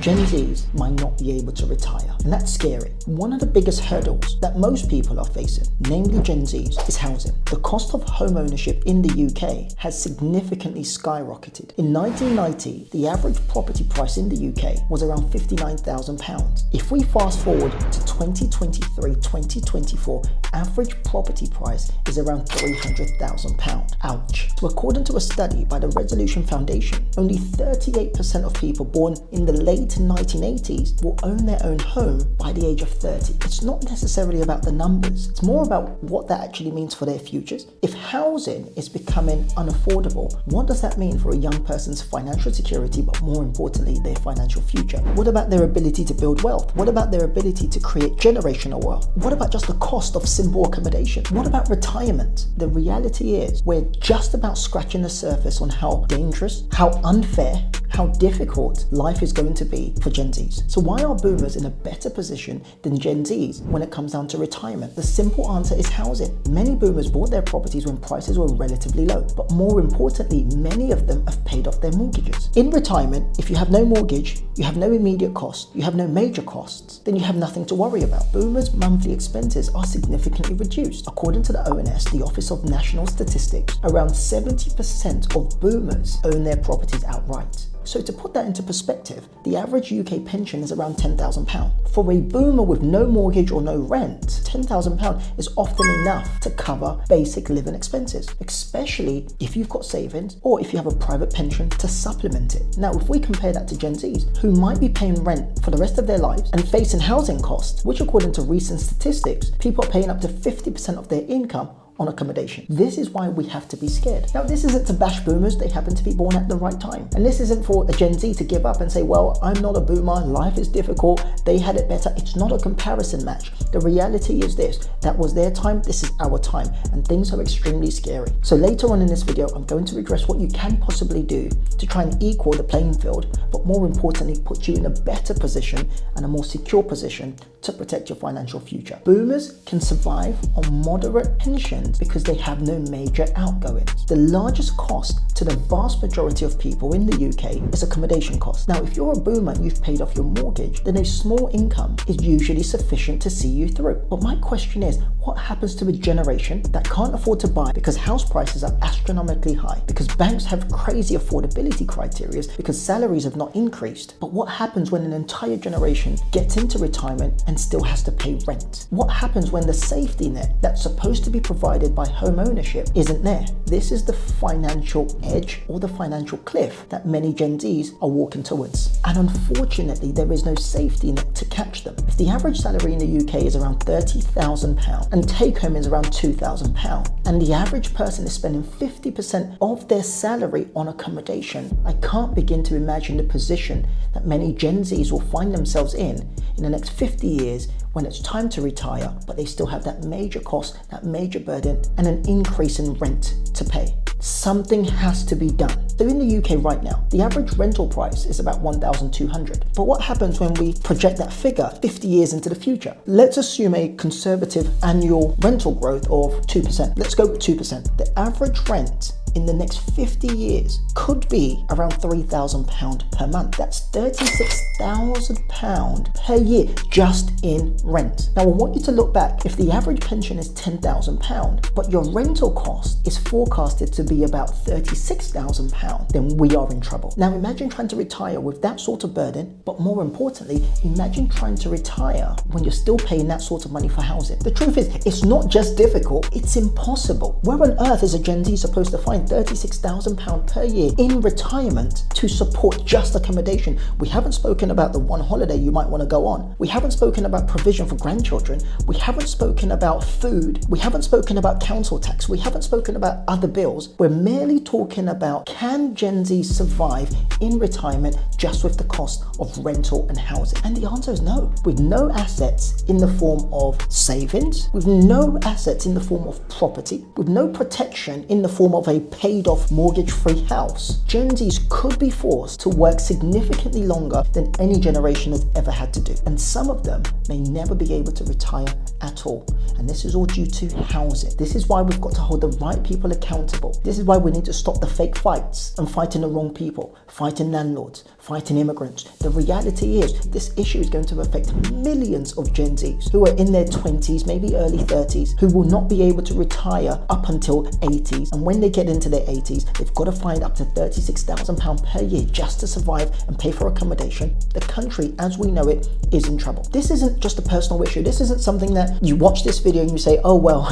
Gen Zs might not be able to retire, and that's scary. One of the biggest hurdles that most people are facing, namely Gen Zs, is housing. The cost of home ownership in the UK has significantly skyrocketed. In 1990, the average property price in the UK was around £59,000. If we fast forward to 2023-2024, average property price is around £300,000. Ouch. So according to a study by the Resolution Foundation, only 38% of people born in the late 1980s will own their own home by the age of 30. It's not necessarily about the numbers, it's more about what that actually means for their futures. If housing is becoming unaffordable, what does that mean for a young person's financial security, but more importantly, their financial future? What about their ability to build wealth? What about their ability to create generational wealth? What about just the cost of simple accommodation? What about retirement? The reality is we're just about scratching the surface on how dangerous, how unfair, how difficult life is going to be for Gen Zs. So why are boomers in a better position than Gen Zs when it comes down to retirement? The simple answer is housing. Many boomers bought their properties when prices were relatively low, but more importantly, many of them have paid off their mortgages. In retirement, if you have no mortgage, you have no immediate cost, you have no major costs, then you have nothing to worry about. Boomers' monthly expenses are significantly reduced. According to the ONS, the Office of National Statistics, around 70% of boomers own their properties outright. So to put that into perspective, the average UK pension is around £10,000. For a boomer with no mortgage or no rent, £10,000 is often enough to cover basic living expenses, especially if you've got savings or if you have a private pension to supplement it. Now, if we compare that to Gen Zs, who might be paying rent for the rest of their lives and facing housing costs, which according to recent statistics, people are paying up to 50% of their income on accommodation. This is why we have to be scared. Now, this isn't to bash boomers, they happen to be born at the right time. And this isn't for a Gen Z to give up and say, well, I'm not a boomer, life is difficult, they had it better. It's not a comparison match. The reality is this, that was their time, this is our time, and things are extremely scary. So later on in this video, I'm going to address what you can possibly do to try and equal the playing field, but more importantly, put you in a better position and a more secure position to protect your financial future. Boomers can survive on moderate pensions because they have no major outgoings. The largest cost to the vast majority of people in the UK is accommodation costs. Now, if you're a boomer and you've paid off your mortgage, then a small income is usually sufficient to see you through. But my question is, what happens to a generation that can't afford to buy because house prices are astronomically high, because banks have crazy affordability criteria, because salaries have not increased? But what happens when an entire generation gets into retirement and still has to pay rent? What happens when the safety net that's supposed to be provided by home ownership isn't there? This is the financial edge or the financial cliff that many Gen Zs are walking towards. And unfortunately, there is no safety net to catch them. If the average salary in the UK is around £30,000 and take home is around £2,000, and the average person is spending 50% of their salary on accommodation, I can't begin to imagine the position that many Gen Zs will find themselves in the next 50 years when it's time to retire, but they still have that major cost, that major burden, and an increase in rent to pay. Something has to be done. So in the UK right now, the average rental price is about £1,200. But what happens when we project that figure 50 years into the future? Let's assume a conservative annual rental growth of 2%. Let's go with 2%. The average rent in the next 50 years could be around £3,000 per month. That's £36,000 per year just in rent. Now, I want you to look back. If the average pension is £10,000, but your rental cost is forecasted to be about £36,000, then we are in trouble. Now, imagine trying to retire with that sort of burden, but more importantly, imagine trying to retire when you're still paying that sort of money for housing. The truth is, it's not just difficult, it's impossible. Where on earth is a Gen Z supposed to find £36,000 per year in retirement to support just accommodation? We haven't spoken about the one holiday you might want to go on. We haven't spoken about provision for grandchildren. We haven't spoken about food. We haven't spoken about council tax. We haven't spoken about other bills. We're merely talking about, can Gen Z survive in retirement just with the cost of rental and housing? And the answer is no. With no assets in the form of savings, with no assets in the form of property, with no protection in the form of a paid off mortgage-free house, Gen Zs could be forced to work significantly longer than any generation has ever had to do. And some of them may never be able to retire at all. And this is all due to housing. This is why we've got to hold the right people accountable. This is why we need to stop the fake fights debts and fighting the wrong people, fighting landlords, fighting immigrants. The reality is this issue is going to affect millions of Gen Zs who are in their 20s, maybe early 30s, who will not be able to retire up until 80s. And when they get into their 80s, they've got to find up to £36,000 per year just to survive and pay for accommodation. The country, as we know it, is in trouble. This isn't just a personal issue. This isn't something that you watch this video and you say, oh, well,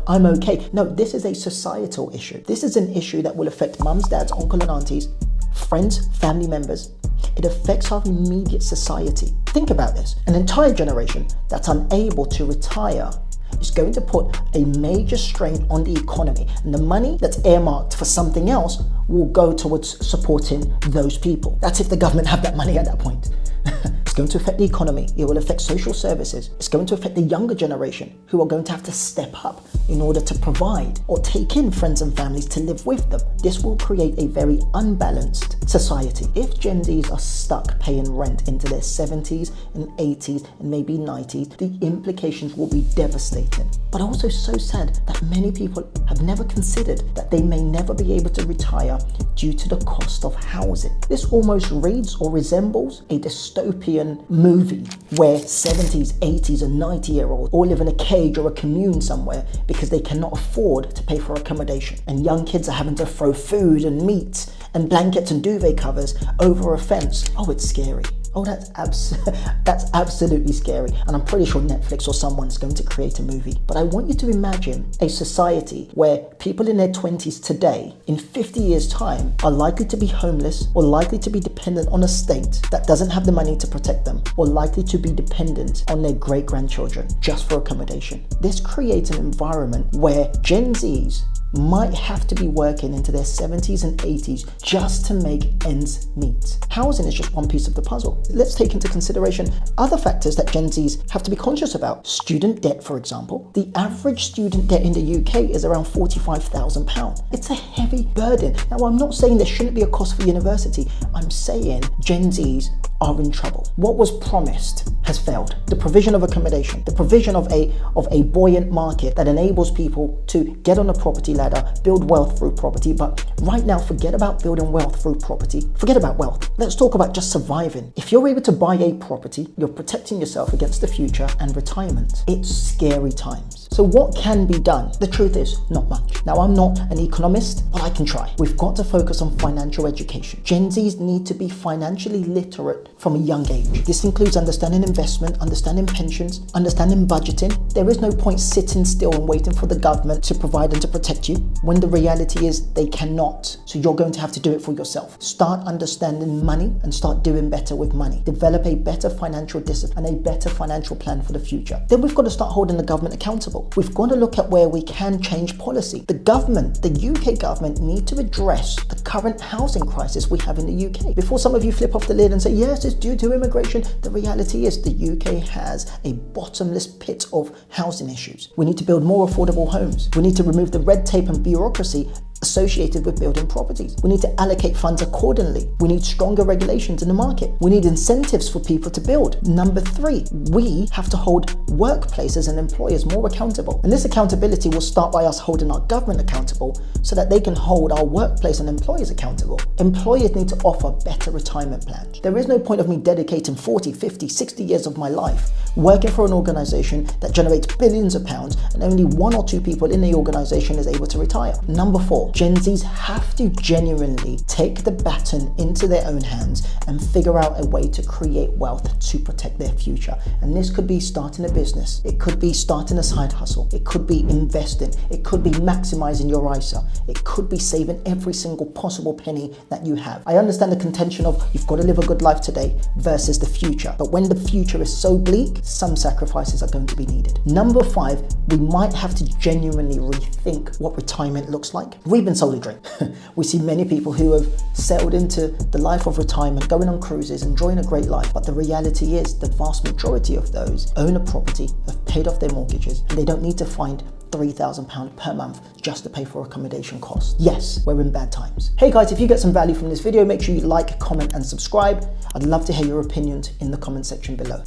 I'm okay. No, this is a societal issue. This is an issue that will affect mums, dads, uncle and aunties, friends, family members. It affects our immediate society. Think about this. An entire generation that's unable to retire is going to put a major strain on the economy, and the money that's earmarked for something else will go towards supporting those people. That's if the government have that money at that point. It's going to affect the economy. It will affect social services. It's going to affect the younger generation who are going to have to step up in order to provide or take in friends and families to live with them. This will create a very unbalanced society. If Gen Zs are stuck paying rent into their 70s and 80s and maybe 90s, the implications will be devastating. But also so sad that many people have never considered that they may never be able to retire due to the cost of housing. This almost reads or resembles a dystopian movie where 70s, 80s and 90-year-olds all live in a cage or a commune somewhere because they cannot afford to pay for accommodation. And young kids are having to throw food and meat and blankets and duvet covers over a fence. Oh, it's scary. Oh, that's absolutely scary. And I'm pretty sure Netflix or someone's going to create a movie. But I want you to imagine a society where people in their 20s today, in 50 years' time, are likely to be homeless or likely to be dependent on a state that doesn't have the money to protect them, or likely to be dependent on their great-grandchildren just for accommodation. This creates an environment where Gen Zs might have to be working into their 70s and 80s just to make ends meet. Housing is just one piece of the puzzle. Let's take into consideration other factors that Gen Zs have to be conscious about. Student debt, for example. The average student debt in the UK is around £45,000. It's a heavy burden. Now, I'm not saying there shouldn't be a cost for university. I'm saying Gen Zs are in trouble. What was promised has failed. The provision of accommodation, the provision of a buoyant market that enables people to get on a property ladder, build wealth through property. But right now, forget about building wealth through property. Forget about wealth. Let's talk about just surviving. If you're able to buy a property, you're protecting yourself against the future and retirement. It's scary times. So what can be done? The truth is, not much. Now, I'm not an economist, but I can try. We've got to focus on financial education. Gen Zs need to be financially literate from a young age. This includes understanding investment, understanding pensions, understanding budgeting. There is no point sitting still and waiting for the government to provide and to protect you when the reality is they cannot. So you're going to have to do it for yourself. Start understanding money and start doing better with money. Develop a better financial discipline and a better financial plan for the future. Then we've got to start holding the government accountable. We've got to look at where we can change policy. The government, the UK government, need to address the current housing crisis we have in the UK. Before some of you flip off the lid and say, yes, it's due to immigration, the reality is the UK has a bottomless pit of housing issues. We need to build more affordable homes. We need to remove the red tape and bureaucracy associated with building properties. We need to allocate funds accordingly. We need stronger regulations in the market. We need incentives for people to build. Number 3, we have to hold workplaces and employers more accountable. And this accountability will start by us holding our government accountable so that they can hold our workplace and employers accountable. Employers need to offer better retirement plans. There is no point of me dedicating 40, 50, 60 years of my life working for an organization that generates billions of pounds and only 1 or 2 people in the organization is able to retire. Number 4, Gen Zs have to genuinely take the baton into their own hands and figure out a way to create wealth to protect their future. And this could be starting a business. It could be starting a side hustle. It could be investing. It could be maximizing your ISA. It could be saving every single possible penny that you have. I understand the contention of you've got to live a good life today versus the future. But when the future is so bleak, some sacrifices are going to be needed. Number 5, we might have to genuinely rethink what retirement looks like. We've been sold a dream. We see many people who have sailed into the life of retirement, going on cruises, enjoying a great life. But the reality is the vast majority of those own a property, have paid off their mortgages, and they don't need to find £3,000 per month just to pay for accommodation costs. Yes, we're in bad times. Hey guys, if you get some value from this video, make sure you like, comment and subscribe. I'd love to hear your opinions in the comment section below.